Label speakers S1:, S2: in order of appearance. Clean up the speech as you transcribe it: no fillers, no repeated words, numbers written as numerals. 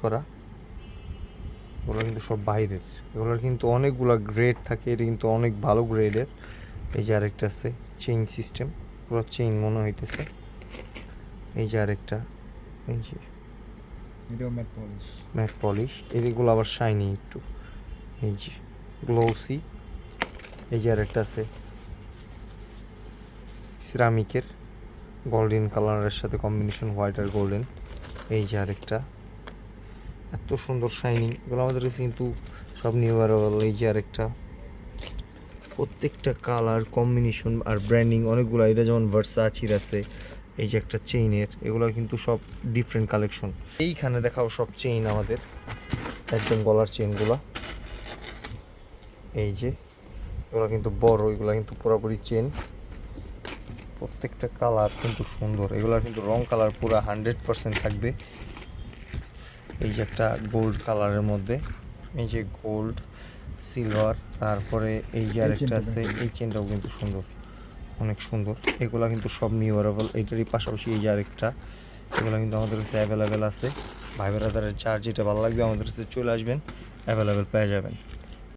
S1: করা, এগুলো কিন্তু সব বাইরের। এগুলোর কিন্তু অনেকগুলা গ্রেড থাকে, এটা কিন্তু অনেক ভালো গ্রেডের। এই যে আরেকটা আছে চেইন সিস্টেম, পুরো চেইন মনে হইতেছে। এই যে আরেকটা, এই যে
S2: এটাও ম্যাট পলিশ।
S1: ম্যাট পলিশ, এগুলো আবার শাইনি একটু। এই যে গ্লোসি। এই যে আরেকটা আছে সিরামিকের, গোল্ডেন কালারের সাথে কম্বিনেশন হোয়াইট আর গোল্ডেন। এই যে আরেকটা, এত সুন্দর শাইনিং, এগুলো আমাদের কাছে কিন্তু সব নিউ অ্যারাইভাল। এই যে আরেকটা, প্রত্যেকটা কালার কম্বিনেশন আর ব্র্যান্ডিং অনেকগুলো। এটা যেমন ভার্সাচির আছে। এই যে একটা চেইনের, এগুলো কিন্তু সব ডিফারেন্ট কালেকশন। এইখানে দেখাও সব চেইন আমাদের, একদম গলার চেইনগুলো। এই যে এগুলো কিন্তু বড়, এগুলো কিন্তু পুরোপুরি চেন। প্রত্যেকটা কালার কিন্তু সুন্দর, এগুলো কিন্তু রং কালার পুরো 100% থাকবে। এই যে একটা গোল্ড কালারের মধ্যে, এই যে গোল্ড সিলভার, তারপরে এই যে আরেকটা আছে, এই চেনটাও কিন্তু সুন্দর, অনেক সুন্দর। এগুলো কিন্তু সব নিউ অ্যারাইভাল। এইটারই পাশাপাশি এই যে আরেকটা, এগুলো কিন্তু আমাদের কাছে অ্যাভেলেবেল আছে। ভাই ব্রাদারের যার যেটা ভালো লাগবে আমাদের কাছে চলে আসবেন, অ্যাভেলেবেল পেয়ে যাবেন।